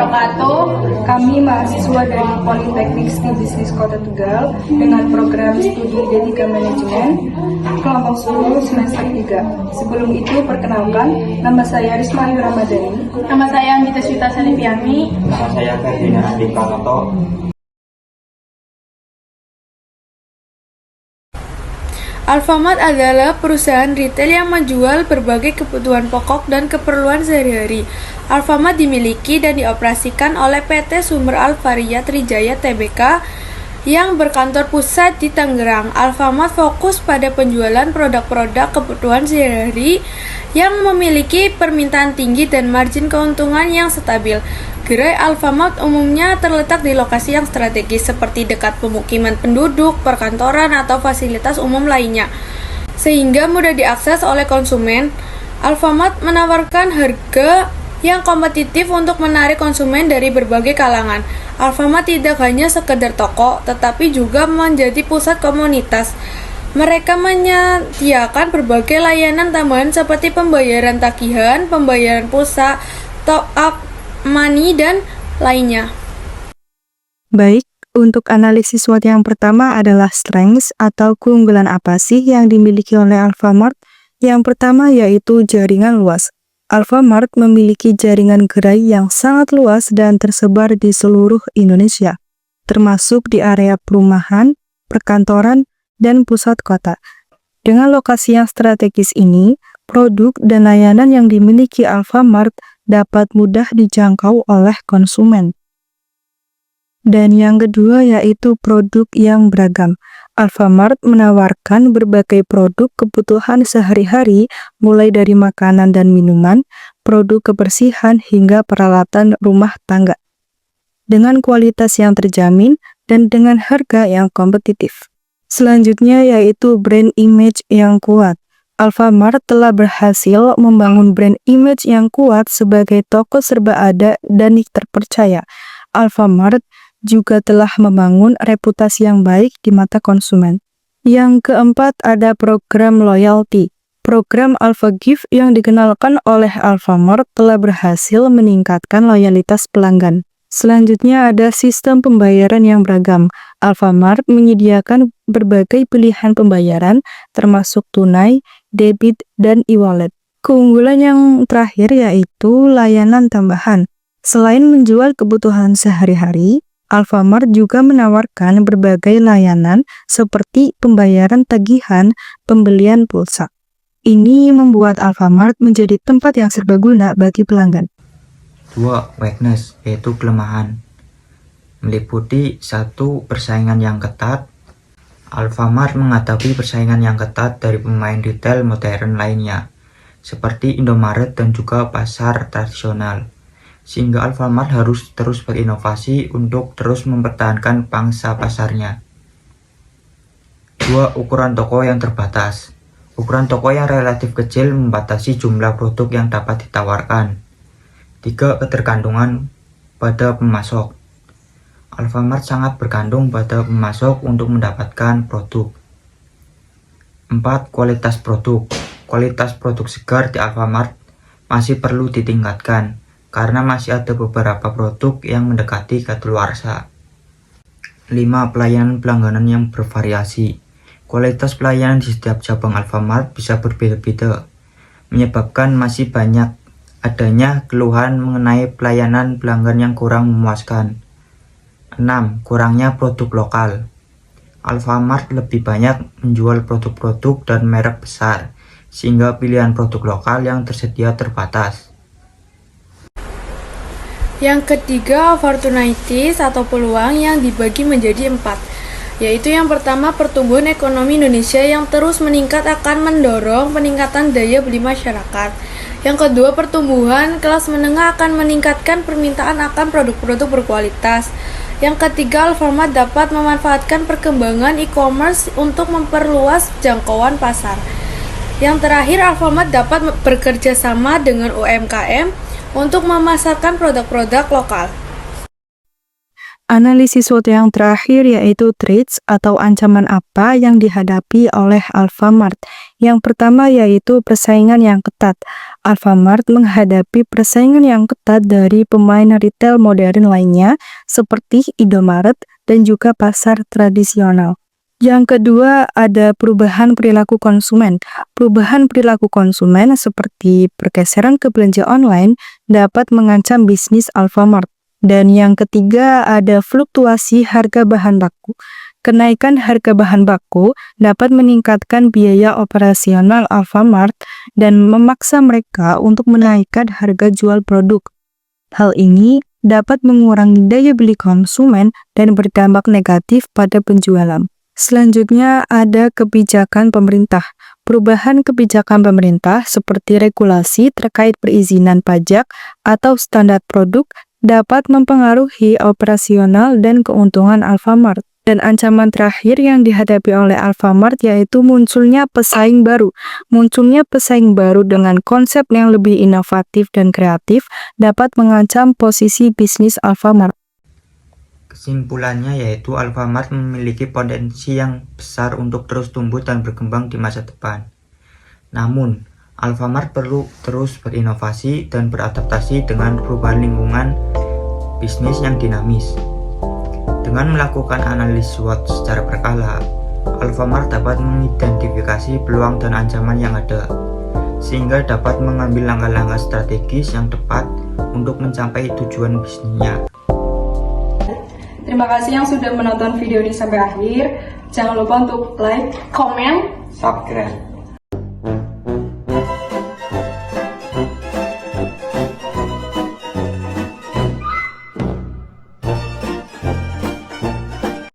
wabarakatuh. Kami mahasiswa dari Politeknik Steel Bisnis Kota Tegal dengan program studi D3 Manajemen kelompok 10 semester 3. Sebelum itu perkenalkan, nama saya Risma Ayu Ramadhani. Nama saya Anggita Syuta Salipiani. Nama saya Ferdinand Andi Pranoto. Alfamart adalah perusahaan retail yang menjual berbagai kebutuhan pokok dan keperluan sehari-hari. Alfamart dimiliki dan dioperasikan oleh PT Sumber Alvaria Trijaya Tbk yang berkantor pusat di Tangerang. Alfamart fokus pada penjualan produk-produk kebutuhan sehari-hari yang memiliki permintaan tinggi dan margin keuntungan yang stabil. Gerai Alfamart umumnya terletak di lokasi yang strategis seperti dekat pemukiman penduduk, perkantoran, atau fasilitas umum lainnya, sehingga mudah diakses oleh konsumen. Alfamart menawarkan harga yang kompetitif untuk menarik konsumen dari berbagai kalangan. Alfamart tidak hanya sekedar toko, tetapi juga menjadi pusat komunitas. Mereka menyediakan berbagai layanan tambahan seperti pembayaran tagihan, pembayaran pulsa, top up money, dan lainnya. Baik, untuk analisis SWOT yang pertama adalah strengths atau keunggulan apa sih yang dimiliki oleh Alfamart. Yang pertama yaitu jaringan luas. Alfamart memiliki jaringan gerai yang sangat luas dan tersebar di seluruh Indonesia, termasuk di area perumahan, perkantoran, dan pusat kota. Dengan lokasi yang strategis ini, produk dan layanan yang dimiliki Alfamart dapat mudah dijangkau oleh konsumen. Dan yang kedua yaitu produk yang beragam. Alfamart menawarkan berbagai produk kebutuhan sehari-hari, mulai dari makanan dan minuman, produk kebersihan, hingga peralatan rumah tangga, dengan kualitas yang terjamin dan dengan harga yang kompetitif. Selanjutnya yaitu brand image yang kuat. Alfamart telah berhasil membangun brand image yang kuat sebagai toko serba ada dan terpercaya. Alfamart juga telah membangun reputasi yang baik di mata konsumen. Yang keempat ada program loyalty. Program Alfa Gift yang dikenalkan oleh Alfamart telah berhasil meningkatkan loyalitas pelanggan. Selanjutnya ada sistem pembayaran yang beragam. Alfamart menyediakan berbagai pilihan pembayaran termasuk tunai, debit, dan e-wallet. Keunggulan yang terakhir yaitu layanan tambahan. Selain menjual kebutuhan sehari-hari, Alfamart juga menawarkan berbagai layanan seperti pembayaran tagihan, pembelian pulsa. Ini membuat Alfamart menjadi tempat yang serbaguna bagi pelanggan. 2. Weakness, yaitu kelemahan. Meliputi 1. Persaingan yang ketat. Alfamart menghadapi persaingan yang ketat dari pemain retail modern lainnya, seperti Indomaret dan juga pasar tradisional, sehingga Alfamart harus terus berinovasi untuk terus mempertahankan pangsa pasarnya. 2. Ukuran toko yang terbatas. Ukuran toko yang relatif kecil membatasi jumlah produk yang dapat ditawarkan. 3. Ketergantungan pada pemasok. Alfamart sangat bergantung pada pemasok untuk mendapatkan produk. 4. Kualitas produk. Kualitas produk segar di Alfamart masih perlu ditingkatkan karena masih ada beberapa produk yang mendekati kadaluarsa. 5. Pelayanan pelangganan yang bervariasi. Kualitas pelayanan di setiap cabang Alfamart bisa berbeda-beda, menyebabkan masih banyak adanya keluhan mengenai pelayanan pelanggan yang kurang memuaskan. 6. Kurangnya produk lokal. Alfamart lebih banyak menjual produk-produk dan merek besar, sehingga pilihan produk lokal yang tersedia terbatas. Yang ketiga, opportunities atau peluang yang dibagi menjadi 4, yaitu yang pertama, pertumbuhan ekonomi Indonesia yang terus meningkat akan mendorong peningkatan daya beli masyarakat. Yang kedua, pertumbuhan kelas menengah akan meningkatkan permintaan akan produk-produk berkualitas. Yang ketiga, Alfamart dapat memanfaatkan perkembangan e-commerce untuk memperluas jangkauan pasar. Yang terakhir, Alfamart dapat bekerja sama dengan UMKM untuk memasarkan produk-produk lokal. Analisis SWOT yang terakhir yaitu threats atau ancaman apa yang dihadapi oleh Alfamart. Yang pertama yaitu persaingan yang ketat. Alfamart menghadapi persaingan yang ketat dari pemain retail modern lainnya seperti Indomaret dan juga pasar tradisional. Yang kedua, ada perubahan perilaku konsumen. Perubahan perilaku konsumen seperti pergeseran ke belanja online dapat mengancam bisnis Alfamart. Dan yang ketiga, ada fluktuasi harga bahan baku. Kenaikan harga bahan baku dapat meningkatkan biaya operasional Alfamart dan memaksa mereka untuk menaikkan harga jual produk. Hal ini dapat mengurangi daya beli konsumen dan berdampak negatif pada penjualan. Selanjutnya ada kebijakan pemerintah. Perubahan kebijakan pemerintah seperti regulasi terkait perizinan pajak atau standar produk dapat mempengaruhi operasional dan keuntungan Alfamart. Dan ancaman terakhir yang dihadapi oleh Alfamart yaitu munculnya pesaing baru. Munculnya pesaing baru dengan konsep yang lebih inovatif dan kreatif dapat mengancam posisi bisnis Alfamart. Kesimpulannya yaitu Alfamart memiliki potensi yang besar untuk terus tumbuh dan berkembang di masa depan. Namun, Alfamart perlu terus berinovasi dan beradaptasi dengan perubahan lingkungan bisnis yang dinamis. Dengan melakukan analisis SWOT secara berkala, Alfamart dapat mengidentifikasi peluang dan ancaman yang ada, sehingga dapat mengambil langkah-langkah strategis yang tepat untuk mencapai tujuan bisnisnya. Terima kasih yang sudah menonton video ini sampai akhir. Jangan lupa untuk like, Komen, Subscribe.